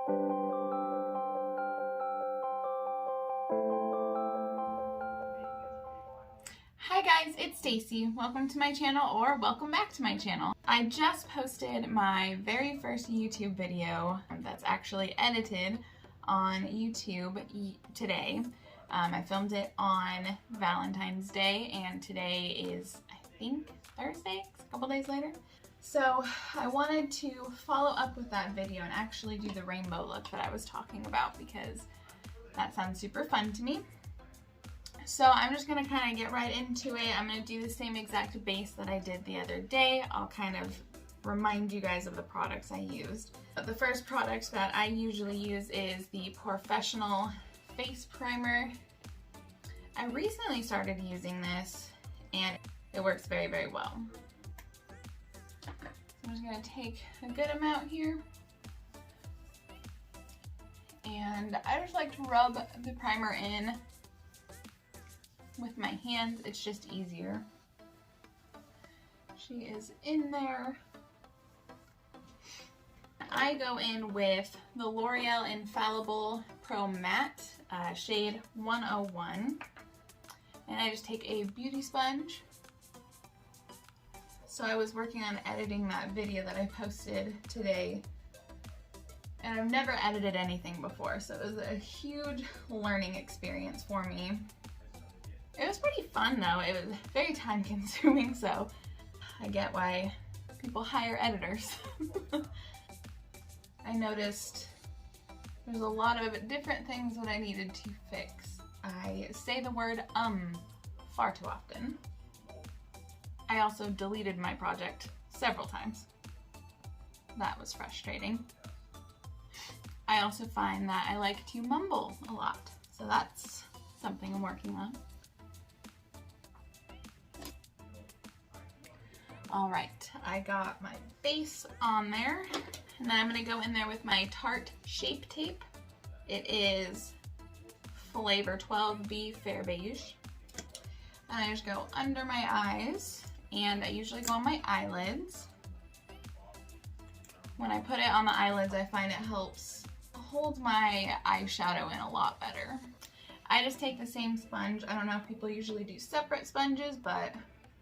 Hi guys, it's Stacy. Welcome to my channel, or welcome back to my channel. I just posted my very first YouTube video that's actually edited on YouTube today. I filmed it on Valentine's Day, and today is, I think, Thursday, a couple days later. So I wanted to follow up with that video and actually do the rainbow look that I was talking about, because that sounds super fun to me. So I'm just going to kind of get right into it. I'm going to do the same exact base that I did the other day. I'll kind of remind you guys of the products I used. The first product that I usually use is the POREfessional Face Primer. I recently started using this and it works very, very well. So I'm just going to take a good amount here. And I just like to rub the primer in with my hands. It's just easier. She is in there. I go in with the L'Oreal Infallible Pro Matte shade 101, and I just take a beauty sponge. So I was working on editing that video that I posted today, and I've never edited anything before, so it was a huge learning experience for me. It was pretty fun though. It was very time consuming, so I get why people hire editors. I noticed there's a lot of different things that I needed to fix. I say the word far too often. I also deleted my project several times. That was frustrating. I also find that I like to mumble a lot, so that's something I'm working on. All right, I got my base on there, and then I'm gonna go in there with my Tarte Shape Tape. It is Flavor 12B Fair Beige. And I just go under my eyes, and I usually go on my eyelids. When I put it on the eyelids, I find it helps hold my eyeshadow in a lot better. I just take the same sponge. I don't know if people usually do separate sponges, but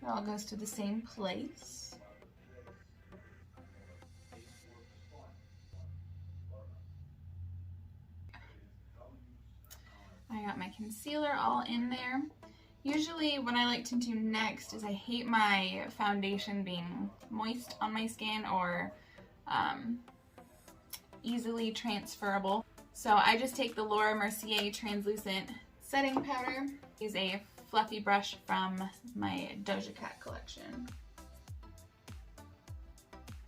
it all goes to the same place. I got my concealer all in there. Usually what I like to do next is I hate my foundation being moist on my skin or easily transferable. So I just take the Laura Mercier translucent setting powder. Use a fluffy brush from my Doja Cat collection.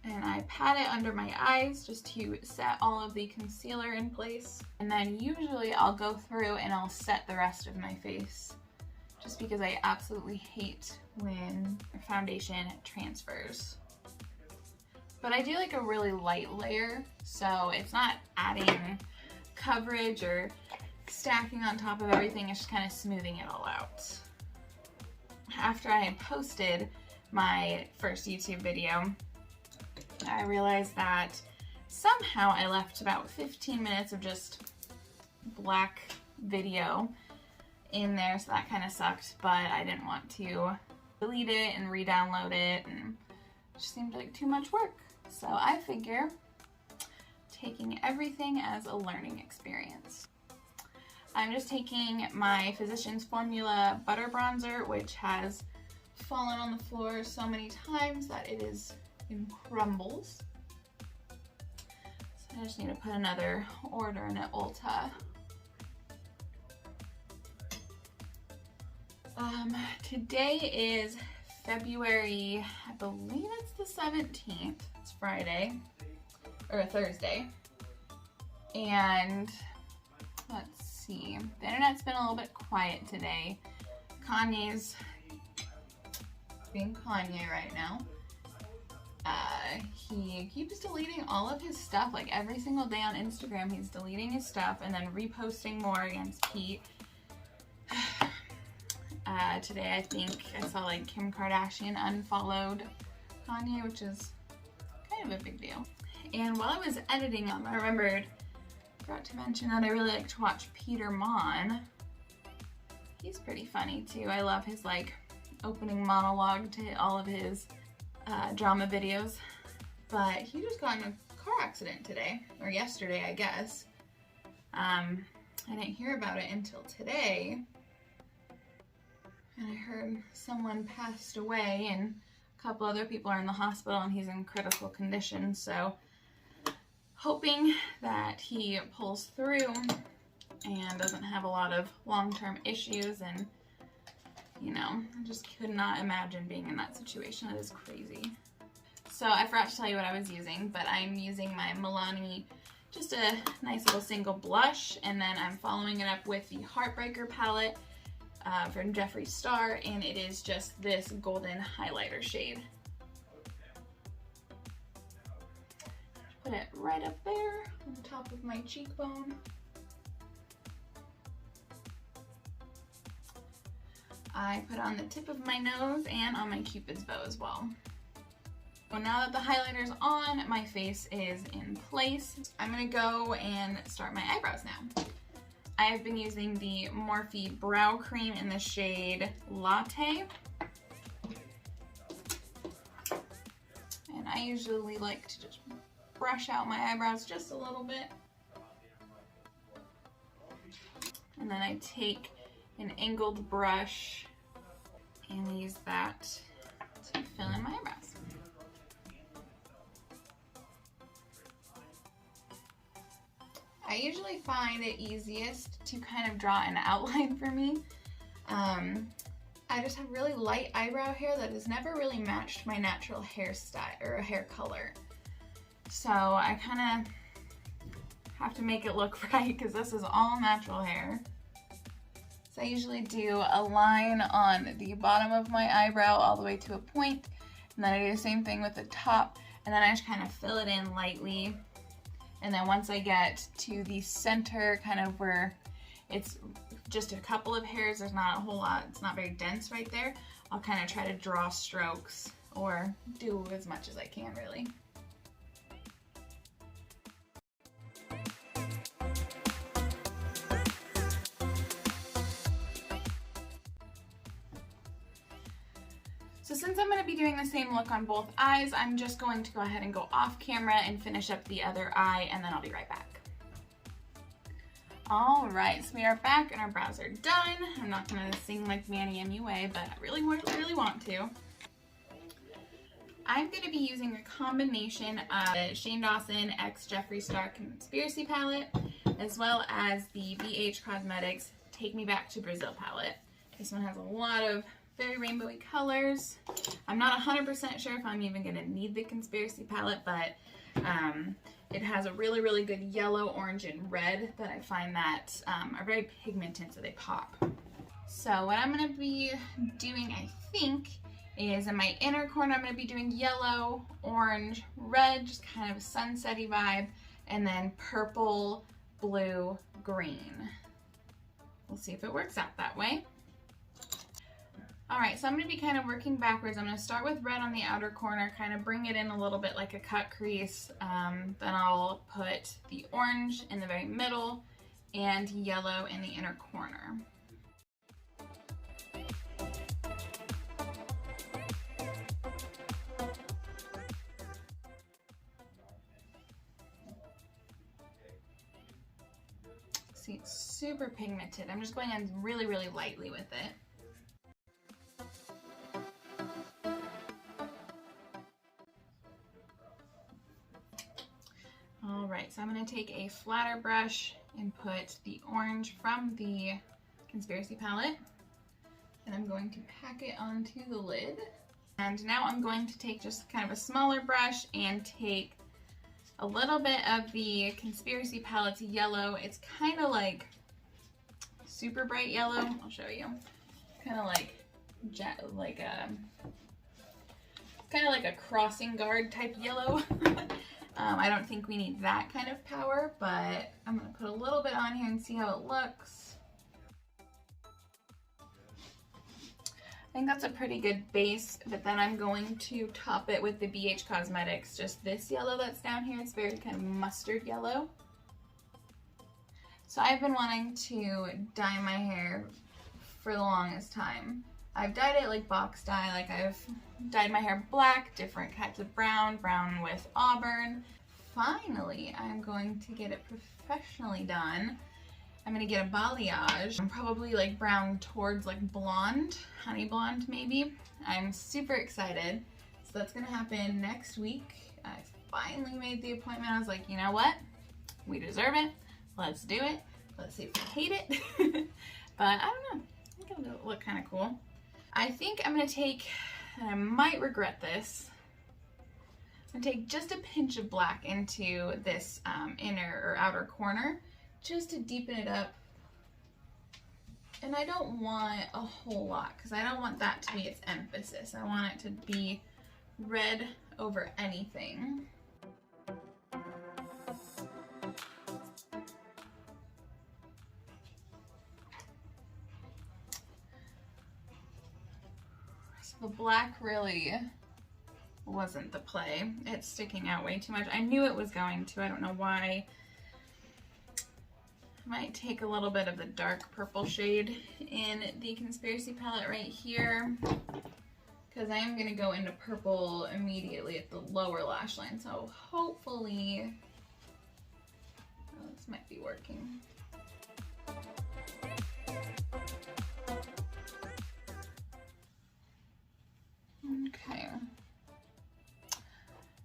And I pat it under my eyes just to set all of the concealer in place. And then usually I'll go through and I'll set the rest of my face, just because I absolutely hate when foundation transfers. But I do like a really light layer, so it's not adding coverage or stacking on top of everything, it's just kind of smoothing it all out. After I had posted my first YouTube video, I realized that somehow I left about 15 minutes of just black video in there, so that kind of sucked, but I didn't want to delete it and re-download it, and it just seemed like too much work. So I figure taking everything as a learning experience. I'm just taking my Physicians Formula Butter Bronzer, which has fallen on the floor so many times that it is in crumbles. So I just need to put another order in at Ulta. Today is February, I believe it's the 17th. It's Friday, or Thursday. And let's see, the internet's been a little bit quiet today. Kanye's being Kanye right now. He keeps deleting all of his stuff, like every single day on Instagram he's deleting his stuff and then reposting more against Pete. Today I think I saw like Kim Kardashian unfollowed Kanye, which is kind of a big deal. And while I was editing them, I remembered Forgot to mention that I really like to watch Peter Mon. He's pretty funny too. I love his like opening monologue to all of his drama videos. But he just got in a car accident today, or yesterday, I guess. I didn't hear about it until today. And I heard someone passed away and a couple other people are in the hospital and he's in critical condition. So hoping that he pulls through and doesn't have a lot of long-term issues. And, you know, I just could not imagine being in that situation. That is crazy. So I forgot to tell you what I was using, but I'm using my Milani, just a nice little single blush, and then I'm following it up with the Heartbreaker palette from Jeffree Star, and it is just this golden highlighter shade. Put it right up there on the top of my cheekbone. I put on the tip of my nose and on my Cupid's bow as well. So now that the highlighter's on, my face is in place. I'm gonna go and start my eyebrows now. I have been using the Morphe Brow Cream in the shade Latte. And I usually like to just brush out my eyebrows just a little bit. And then I take an angled brush and use that to fill in my eyebrows. I usually find it easiest to kind of draw an outline for me. I just have really light eyebrow hair that has never really matched my natural hairstyle or hair color. So I kind of have to make it look right because this is all natural hair. So I usually do a line on the bottom of my eyebrow all the way to a point, and then I do the same thing with the top, and then I just kind of fill it in lightly. And then once I get to the center, kind of where it's just a couple of hairs, there's not a whole lot, it's not very dense right there, I'll kind of try to draw strokes or do as much as I can really. So since I'm going to be doing the same look on both eyes, I'm just going to go ahead and go off camera and finish up the other eye, and then I'll be right back. Alright, so we are back and our brows are done. I'm not going to sing like Manny MUA, but I really want to. I'm going to be using a combination of Shane Dawson x Jeffree Star Conspiracy palette, as well as the BH Cosmetics Take Me Back to Brazil palette. This one has a lot of very rainbowy colors. I'm not 100% sure if I'm even going to need the Conspiracy palette, but it has a really, really good yellow, orange, and red that I find that are very pigmented, so they pop. So what I'm going to be doing, I think, is in my inner corner, I'm going to be doing yellow, orange, red, just kind of a sunsetty vibe, and then purple, blue, green. We'll see if it works out that way. Alright, so I'm going to be kind of working backwards. I'm going to start with red on the outer corner, kind of bring it in a little bit like a cut crease. Then I'll put the orange in the very middle and yellow in the inner corner. See, it's super pigmented. I'm just going in really, really lightly with it. Alright, so I'm going to take a flatter brush and put the orange from the Conspiracy palette, and I'm going to pack it onto the lid. And now I'm going to take just kind of a smaller brush and take a little bit of the Conspiracy palette's yellow. It's kind of like super bright yellow. I'll show you. Kind of like a crossing guard type yellow. I don't think we need that kind of power, but I'm going to put a little bit on here and see how it looks. I think that's a pretty good base, but then I'm going to top it with the BH Cosmetics, just this yellow that's down here. It's very kind of mustard yellow. So I've been wanting to dye my hair for the longest time. I've dyed it like box dye, like I've dyed my hair black, different types of brown, brown with auburn. Finally, I'm going to get it professionally done. I'm gonna get a balayage. I'm probably like brown towards like blonde, honey blonde maybe. I'm super excited. So that's gonna happen next week. I finally made the appointment. I was like, you know what? We deserve it. Let's do it. Let's see if I hate it. But I don't know. I think it'll look kind of cool. I think I'm gonna take, and I might regret this, I'm gonna take just a pinch of black into this inner or outer corner just to deepen it up. And I don't want a whole lot because I don't want that to be its emphasis. I want it to be red over anything. So the black really wasn't the play. It's sticking out way too much. I knew it was going to. I don't know why. I might take a little bit of the dark purple shade in the Conspiracy palette right here because I am going to go into purple immediately at the lower lash line. So hopefully, oh, this might be working. Okay.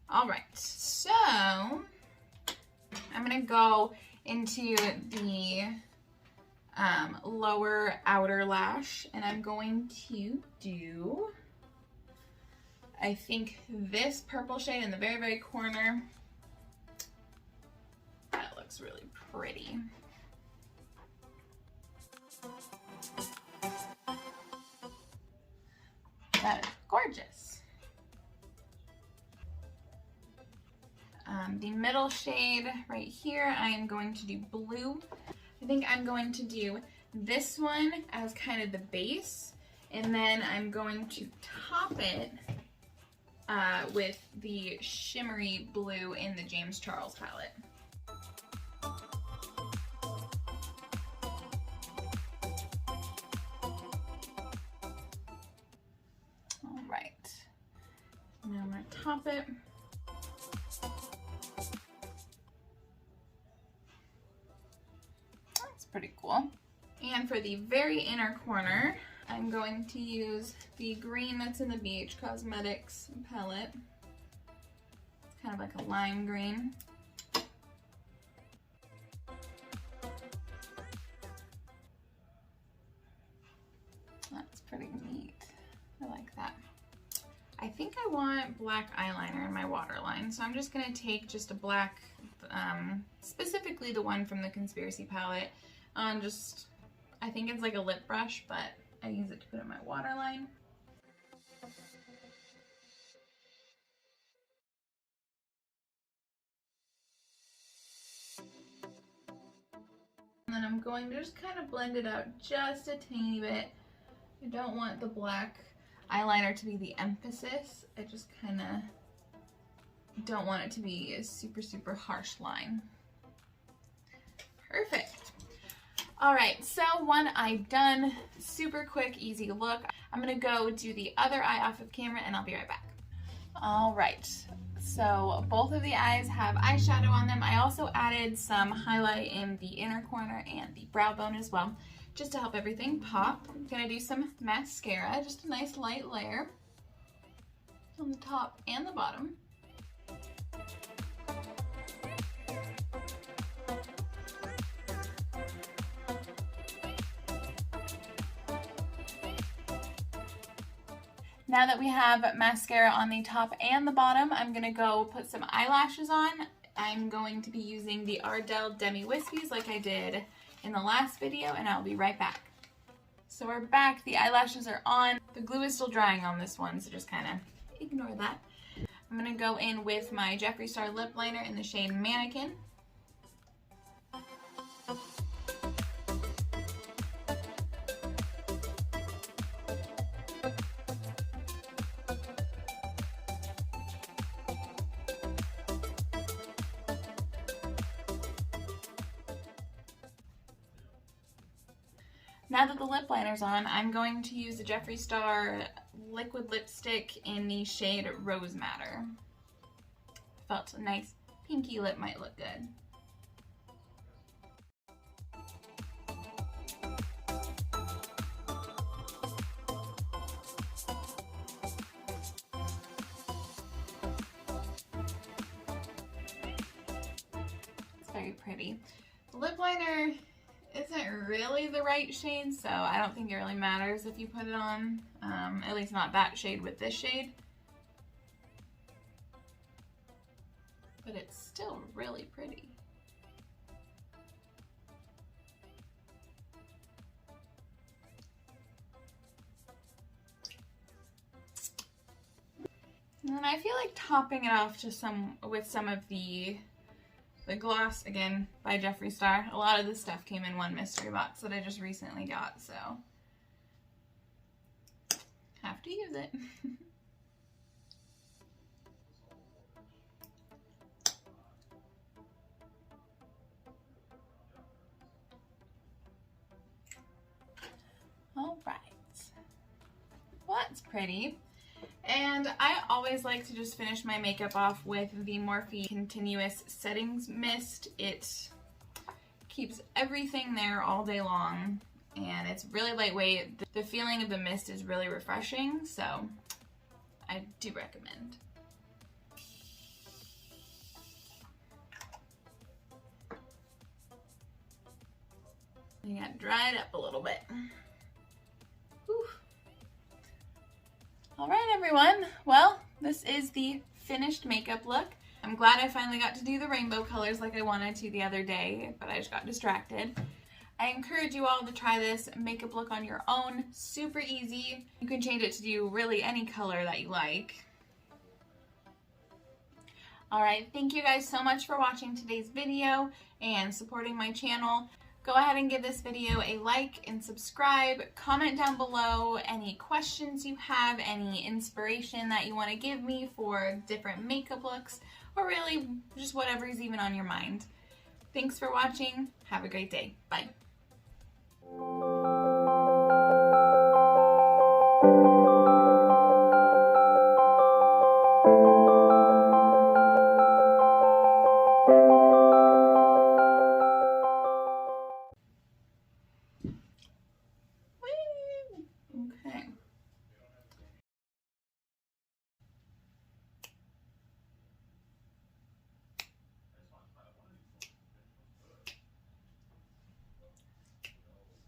All right. So I'm going to go into the lower outer lash, and I'm going to do, I think, this purple shade in the very, very corner. That looks really pretty. That is gorgeous. The middle shade right here, I am going to do blue. I think I'm going to do this one as kind of the base, and then I'm going to top it with the shimmery blue in the James Charles palette. All right, now I'm going to top it. Pretty cool. And for the very inner corner, I'm going to use the green that's in the BH Cosmetics palette. It's kind of like a lime green. That's pretty neat. I like that. I think I want black eyeliner in my waterline, so I'm just going to take just a black, specifically the one from the Conspiracy palette, on just, I think it's like a lip brush, but I use it to put in my waterline. And then I'm going to just kind of blend it out just a tiny bit. I don't want the black eyeliner to be the emphasis. I just kind of don't want it to be a super, super harsh line. Perfect. All right, so one eye done, super quick, easy look. I'm gonna go do the other eye off of camera and I'll be right back. All right, so both of the eyes have eyeshadow on them. I also added some highlight in the inner corner and the brow bone as well, just to help everything pop. I'm gonna do some mascara, just a nice light layer on the top and the bottom. Now that we have mascara on the top and the bottom, I'm gonna go put some eyelashes on. I'm going to be using the Ardell Demi Wispies like I did in the last video, and I'll be right back. So we're back, the eyelashes are on. The glue is still drying on this one, so just kind of ignore that. I'm gonna go in with my Jeffree Star lip liner in the shade Mannequin. Now that the lip liner's on, I'm going to use the Jeffree Star liquid lipstick in the shade Rose Madder. Felt a nice pinky lip might look good. It's very pretty. The lip liner isn't really the right shade, so I don't think it really matters if you put it on, at least not that shade with this shade. But it's still really pretty. And then I feel like topping it off to with some of the gloss, again, by Jeffree Star. A lot of this stuff came in one mystery box that I just recently got, so have to use it. All right. Well, that's pretty. And I always like to just finish my makeup off with the Morphe Continuous Settings Mist. It keeps everything there all day long, and it's really lightweight. The feeling of the mist is really refreshing, so I do recommend. I got dried up a little bit. Whew. All right, everyone. Well, this is the finished makeup look. I'm glad I finally got to do the rainbow colors like I wanted to the other day, but I just got distracted. I encourage you all to try this makeup look on your own. Super easy. You can change it to do really any color that you like. All right, thank you guys so much for watching today's video and supporting my channel. Go ahead and give this video a like and subscribe. Comment down below any questions you have, any inspiration that you want to give me for different makeup looks, or really just whatever is even on your mind. Thanks for watching. Have a great day. Bye.